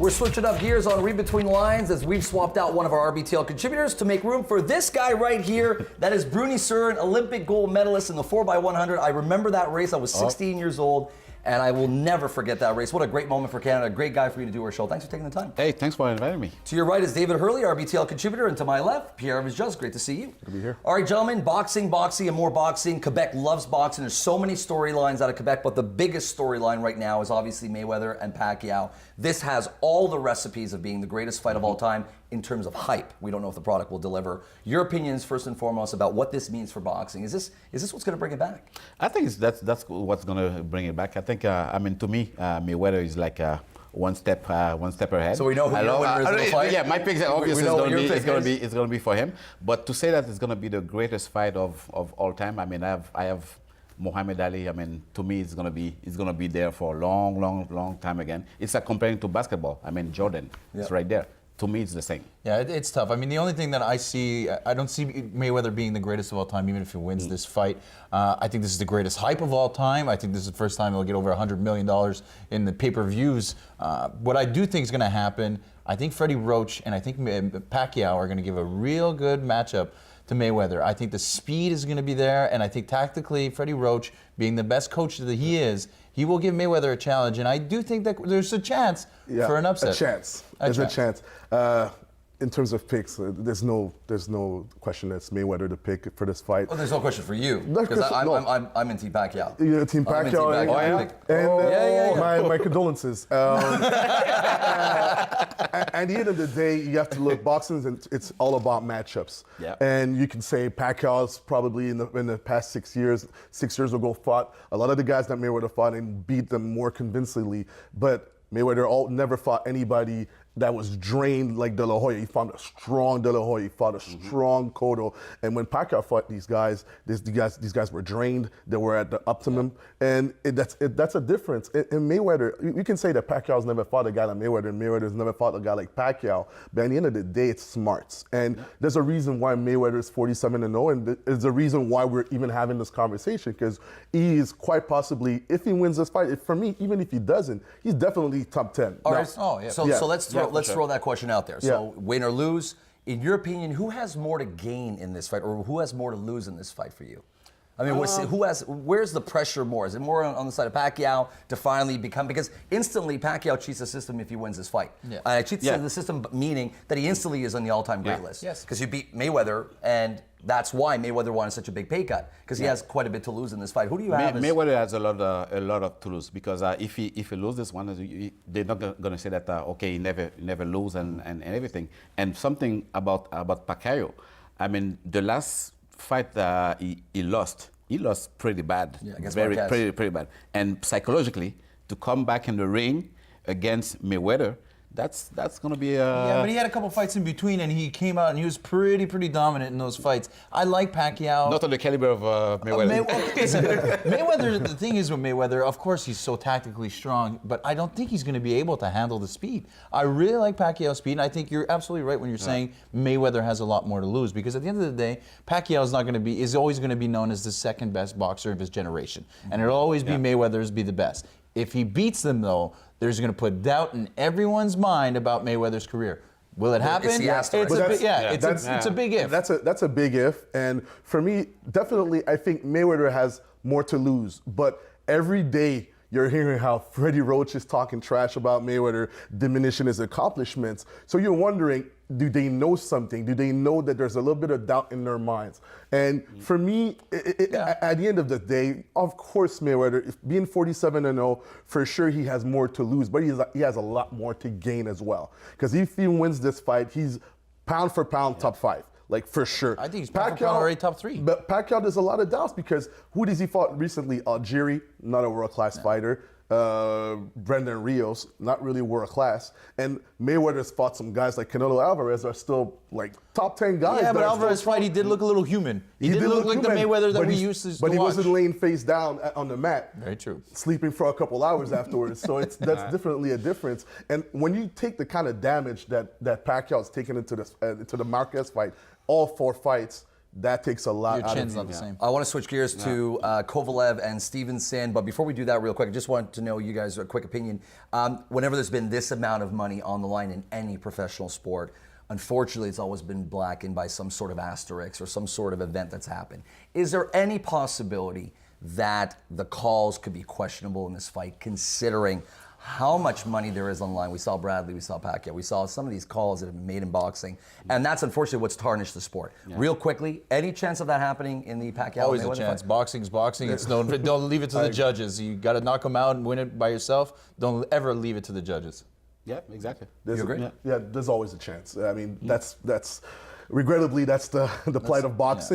We're switching up gears on Read Between the Lines as we've swapped out one of our RBTL contributors to make room for this guy right here. That is Bruny Surin, Olympic gold medalist in the 4x100. I remember that race. I was 16 years old, and I will never forget that race. What a great moment for Canada. A great guy for you to do our show. Thanks for taking the time. Hey, thanks for inviting me. To your right is David Hurley, RBTL contributor, and to my left, Pierre Vizjus. Great to see you. Good to be here. All right, gentlemen, boxing, and more boxing. Quebec loves boxing. There's so many storylines out of Quebec, but the biggest storyline right now is obviously Mayweather and Pacquiao. This has all the recipes of being the greatest fight of all time in terms of hype. We don't know if the product will deliver. Your opinions, first and foremost, about what this means for boxing. Is this what's going to bring it back? I think that's what's going to bring it back. I think, to me, Mayweather is like one step ahead. So we know who your winner is in the fight? Yeah, my pick obviously is going to be for him. But to say that it's going to be the greatest fight of all time, I have Muhammad Ali. To me, it's going to be there for a long time again. It's like comparing to basketball. Jordan, it's right there. To me, it's the same. Yeah, it's tough. The only thing that I see, I don't see Mayweather being the greatest of all time, even if he wins this fight. I think this is the greatest hype of all time. I think this is the first time he'll get over $100 million in the pay-per-views. What I do think is going to happen, I think Freddie Roach and I think Pacquiao are going to give a real good matchup to Mayweather. I think the speed is going to be there, and I think tactically, Freddie Roach, being the best coach that he is, he will give Mayweather a challenge, and I do think that there's a chance for an upset. There's a chance. In terms of picks, there's no question that's Mayweather to pick for this fight. Well, there's no question for you, because I'm in Team Pacquiao. You're Team Pacquiao? My condolences. At the end of the day, you have to look, boxing, and it's all about matchups. Yeah. And you can say Pacquiao's probably in the past 6 years ago fought a lot of the guys that Mayweather fought and beat them more convincingly, but Mayweather never fought anybody that was drained like De La Hoya. He fought a strong De La Hoya. He fought a strong Cotto. And when Pacquiao fought these guys were drained. They were at the optimum. And that's a difference. In Mayweather, you can say that Pacquiao's never fought a guy like Mayweather, and Mayweather's never fought a guy like Pacquiao. But at the end of the day, it's smarts. And there's a reason why Mayweather is 47-0, and there's a reason why we're even having this conversation, because he is quite possibly, if he wins this fight, for me, even if he doesn't, he's definitely top 10. All right. So let's throw that question out there. So win or lose, in your opinion, who has more to gain in this fight, or who has more to lose in this fight for you? Where's the pressure more? Is it more on the side of Pacquiao to finally become, because instantly Pacquiao cheats the system if he wins this fight. Cheats the system meaning that he instantly is on the all-time great list. Yes. Because you beat Mayweather, and that's why Mayweather wanted such a big pay cut, because he has quite a bit to lose in this fight. Who do you have? Mayweather has a lot of to lose, because if he loses this one, they're not going to say that okay, he never lose and everything. And something about Pacquiao, the last fight he lost pretty bad, pretty bad. And psychologically, to come back in the ring against Mayweather, that's going to be but he had a couple fights in between, and he came out and he was pretty dominant in those fights. I like Pacquiao. Not on the caliber of Mayweather. Mayweather, the thing is with Mayweather, of course he's so tactically strong, but I don't think he's going to be able to handle the speed. I really like Pacquiao's speed, and I think you're absolutely right when you're saying Mayweather has a lot more to lose, because at the end of the day, Pacquiao is always going to be known as the second best boxer of his generation, and it'll always be Mayweather's be the best. If he beats them, though, there's going to put doubt in everyone's mind about Mayweather's career. Will it happen? It's a big if. That's a big if. And for me, definitely, I think Mayweather has more to lose. But every day, you're hearing how Freddie Roach is talking trash about Mayweather, diminishing his accomplishments. So you're wondering, do they know something? Do they know that there's a little bit of doubt in their minds? And for me, at the end of the day, of course, Mayweather, being 47-0, for sure he has more to lose, but he has a lot more to gain as well. Because if he wins this fight, he's pound for pound top 5. Like, for sure. I think he's Pacquiao already top 3. But Pacquiao, there's a lot of doubts, because who does he fought recently? Algieri, not a world-class fighter. Brendan Rios, not really world-class. And Mayweather's fought some guys like Canelo Alvarez are still like top 10 guys. Yeah, but Alvarez's fight, he did look a little human. He did look like human, the Mayweather that we used to watch. But he wasn't laying face down on the mat. Very true. Sleeping for a couple hours afterwards. So that's definitely a difference. And when you take the kind of damage that Pacquiao's taken into the Marquez fight, all 4 fights, that takes a lot Your out chin's of not you. the same. I want to switch gears to Kovalev and Stevenson, but before we do that real quick, I just want to know you guys a quick opinion. Whenever there's been this amount of money on the line in any professional sport, unfortunately it's always been blackened by some sort of asterisk or some sort of event that's happened. Is there any possibility that the calls could be questionable in this fight, considering how much money there is on the line? We saw Bradley, we saw Pacquiao, we saw some of these calls that have been made in boxing, and that's unfortunately what's tarnished the sport. Real quickly, any chance of that happening in the Pacquiao? Always a Mayweather chance. fight? Boxing's boxing. It's no. Don't leave it to the judges. You got to knock them out and win it by yourself. Don't ever leave it to the judges. Yeah, exactly. You agree? Yeah, there's always a chance. I mean, that's regrettably that's the plight of boxing.